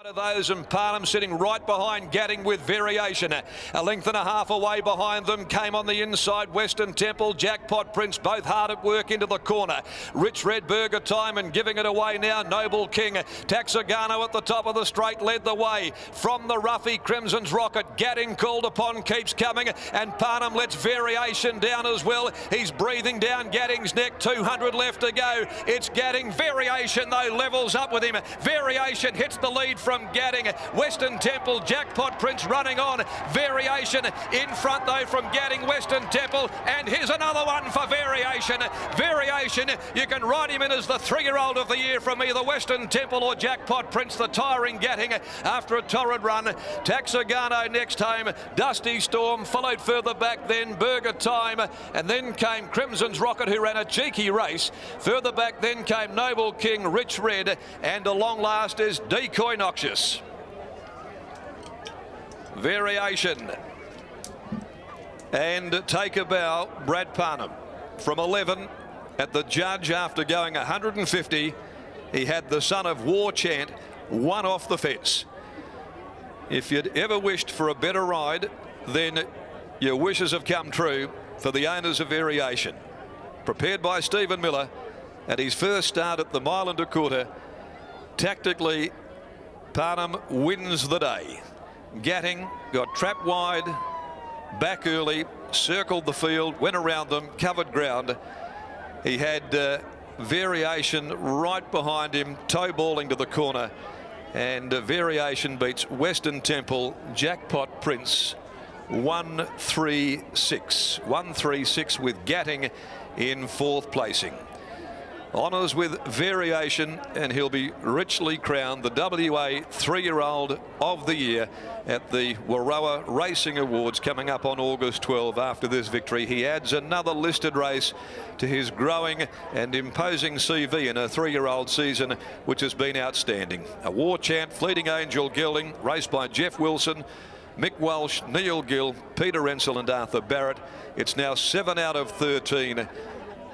Of those, and Parham sitting right behind Gadding with Variation. A length and a half away behind them came on the inside Western Temple, Jackpot Prince, both hard at work into the corner. Rich Red Burger Time and giving it away now Noble King. Taxagano at the top of the straight led the way from the roughie Crimson's Rocket. Gadding called upon keeps coming, and Parham lets Variation down as well. He's breathing down Gadding's neck. 200 left to go. It's Gadding. Variation though levels up with him. Variation hits the lead from Gadding. Western Temple, Jackpot Prince running on. Variation in front though from Gadding, Western Temple, and here's another one for Variation. Variation, you can ride him in as the 3-year-old of the year from either Western Temple or Jackpot Prince. The tiring Gadding after a torrid run. Taxagano next home. Dusty Storm followed further back, then Burger Time, and then came Crimson's Rocket, who ran a cheeky race. Further back then came Noble King, Rich Red, and along last is Decoy Noxious. Variation and Take a Bow, Brad Parham from 11 at the judge after going 150. He had the son of War Chant, one off the fence. If you'd ever wished for a better ride, then your wishes have come true for the owners of Variation. Prepared by Stephen Miller at his first start at the mile and a quarter. Tactically, Parham wins the day. Gadding got trapped wide, back early, circled the field, went around them, covered ground. He had Variation right behind him, toe balling to the corner, and Variation beats Western Temple, Jackpot Prince 136. 136 with Gadding in fourth placing. Honours with Variation, and he'll be richly crowned the WA 3-year-old of the year at the Warroa Racing Awards coming up on August 12. After this victory, he adds another listed race to his growing and imposing CV in a 3-year-old season, which has been outstanding. A War Chant, Fleeting Angel Gelding, raced by Jeff Wilson, Mick Walsh, Neil Gill, Peter Rensell and Arthur Barrett. It's now 7 out of 13.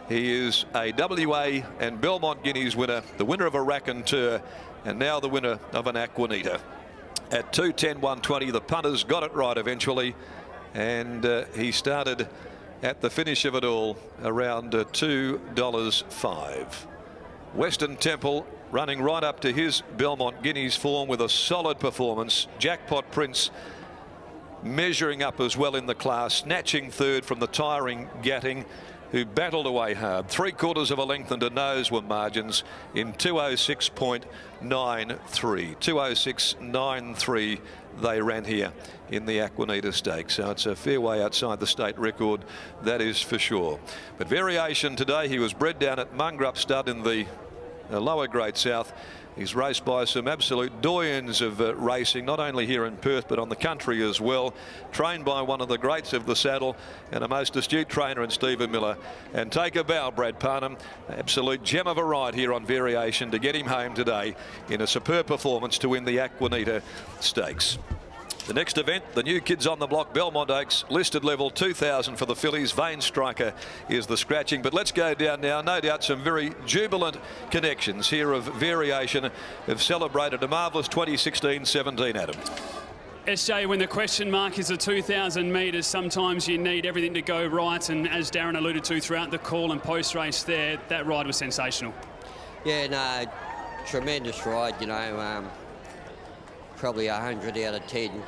He is a WA and Belmont Guineas winner, the winner of a Raconteur, and now the winner of an Aquanita. At 2:10.120, the punters got it right eventually, and he started at the finish of it all around $2.05. Western Temple running right up to his Belmont Guineas form with a solid performance. Jackpot Prince measuring up as well in the class, snatching third from the tiring Gadding, who battled away hard. 3/4 of a length and a nose were margins in 206.93. 206.93 they ran here in the Aquanita Stakes. So it's a fair way outside the state record, that is for sure. But Variation today, he was bred down at Mungrup Stud in the lower Great South. He's raced by some absolute doyens of racing, not only here in Perth but on the country as well. Trained by one of the greats of the saddle and a most astute trainer in Stephen Miller. And Take a Bow, Brad Parham, absolute gem of a ride here on Variation to get him home today in a superb performance to win the Aquanita Stakes. The next event, the new kids on the block, Belmont Oaks, listed level 2,000 for the fillies. Vein Striker is the scratching. But let's go down now. No doubt some very jubilant connections here of Variation have celebrated a marvellous 2016-17, Adam. SJ, when the question mark is the 2,000 metres, sometimes you need everything to go right. And as Darren alluded to throughout the call and post-race there, that ride was sensational. Yeah, no, tremendous ride, you know. Probably 100 out of 10.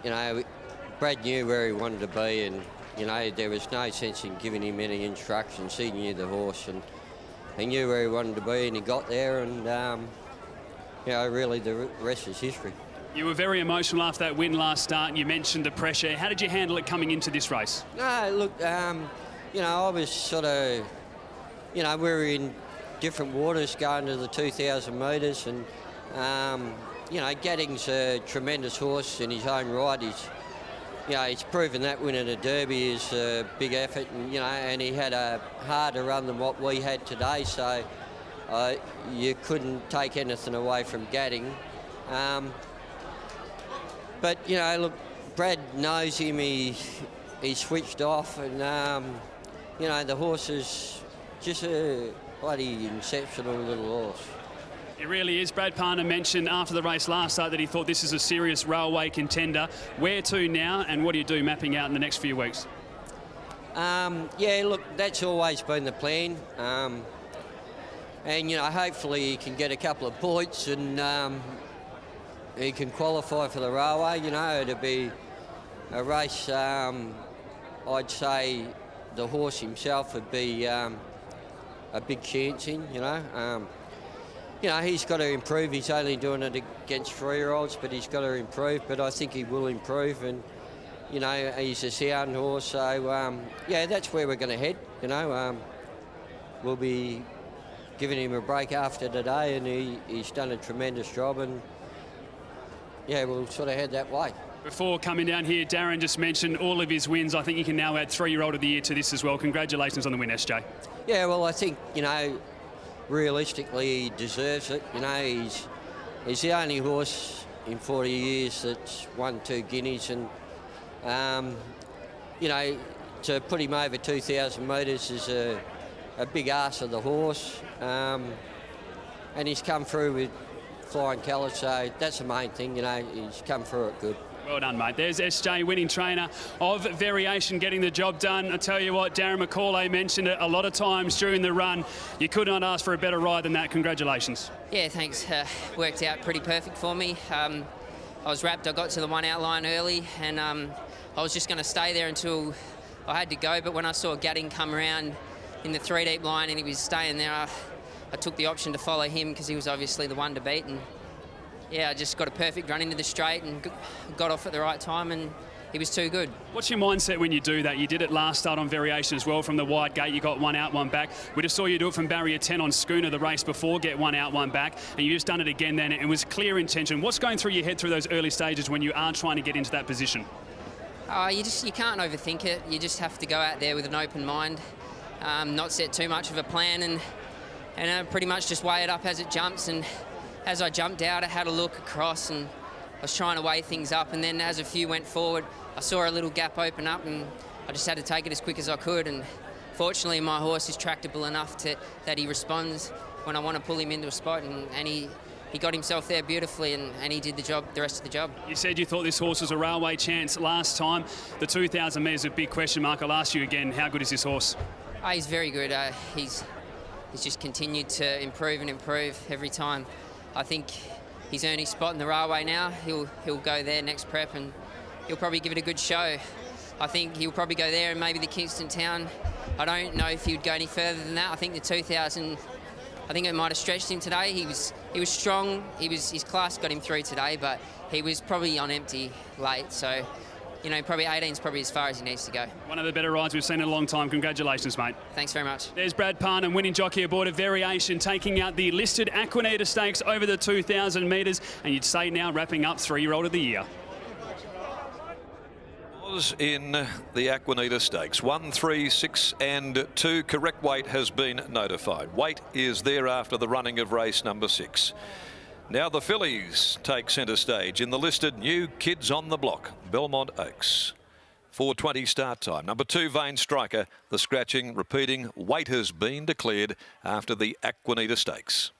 You know, Brad knew where he wanted to be, and you know there was no sense in giving him any instructions. He knew the horse, and he knew where he wanted to be, and he got there. And you know, really the rest is history. You were very emotional after that win last start, and you mentioned the pressure. How did you handle it coming into this race? No, look, you know, I was sort of, you know, we were in different waters going to the 2,000 metres, and you know, Gadding's a tremendous horse in his own right. He's proven that winning a Derby is a big effort, and you know, and he had a harder run than what we had today. So you couldn't take anything away from Gadding. But you know, look, Brad knows him. He switched off, and you know, the horse is just a bloody exceptional little horse. It really is. Brad Parner mentioned after the race last start that he thought this is a serious railway contender. Where to now, and what do you do mapping out in the next few weeks? Yeah, look, that's always been the plan. And, you know, hopefully he can get a couple of points and he can qualify for the railway. You know, it'll be a race, I'd say the horse himself would be a big chance in, you know. You know, he's got to improve. He's only doing it against 3-year-olds, but he's got to improve. But I think he will improve, and, you know, he's a sound horse. So, yeah, that's where we're going to head, you know. We'll be giving him a break after today, and he's done a tremendous job, and, yeah, we'll sort of head that way. Before coming down here, Darren just mentioned all of his wins. I think you can now add 3-year-old of the year to this as well. Congratulations on the win, SJ. Yeah, well, I think, you know, realistically he deserves it. You know, he's the only horse in 40 years that's won 2 guineas, and you know, to put him over 2,000 metres is a big ask of the horse, and he's come through with flying colours, so that's the main thing. You know, he's come through it good. Well done, mate. There's SJ, winning trainer of Variation, getting the job done. I tell you what, Darren McCauley mentioned it a lot of times during the run. You could not ask for a better ride than that. Congratulations. Yeah, thanks. Worked out pretty perfect for me. I was wrapped. I got to the 1 out line early, and I was just going to stay there until I had to go. But when I saw Gadding come around in the 3 deep line and he was staying there, I took the option to follow him because he was obviously the one to beat. And yeah, I just got a perfect run into the straight and got off at the right time, and he was too good. What's your mindset when you do that? You did it last start on Variation as well. From the wide gate, you got 1 out, 1 back. We just saw you do it from barrier 10 on Schooner the race before, get 1 out, 1 back, and you just done it again then. It was clear intention. What's going through your head through those early stages when you are trying to get into that position? You can't overthink it. You just have to go out there with an open mind, not set too much of a plan, and pretty much just weigh it up as it jumps. And as I jumped out, I had a look across and I was trying to weigh things up, and then as a few went forward, I saw a little gap open up and I just had to take it as quick as I could. And fortunately, my horse is tractable enough that he responds when I want to pull him into a spot, and he got himself there beautifully, and he did the rest of the job. You said you thought this horse was a railway chance last time. The 2,000 metres is a big question mark. I'll ask you again, how good is this horse? He's very good. He's just continued to improve and improve every time. I think he's earned his spot in the railway now. He'll go there next prep, and he'll probably give it a good show. I think he'll probably go there and maybe the Kingston Town. I don't know if he would go any further than that. I think the 2,000, I think it might have stretched him today. He was strong. His class got him through today, but he was probably on empty late. So, you know, probably 18 is probably as far as he needs to go. One of the better rides we've seen in a long time. Congratulations, mate. Thanks very much. There's Brad Parner, winning jockey aboard of Variation, taking out the listed Aquineata Stakes over the 2,000 metres, and you'd say now wrapping up 3-year-old of the year. Was in the Aquineata Stakes 1, 3, 6 and 2. Correct weight has been notified. Weight is there after the running of race number 6. Now the fillies take centre stage in the listed new Kids on the Block, Belmont Oaks. 4:20 start time. Number 2, Vain Striker. The scratching repeating. Weight has been declared after the Aquineata Stakes.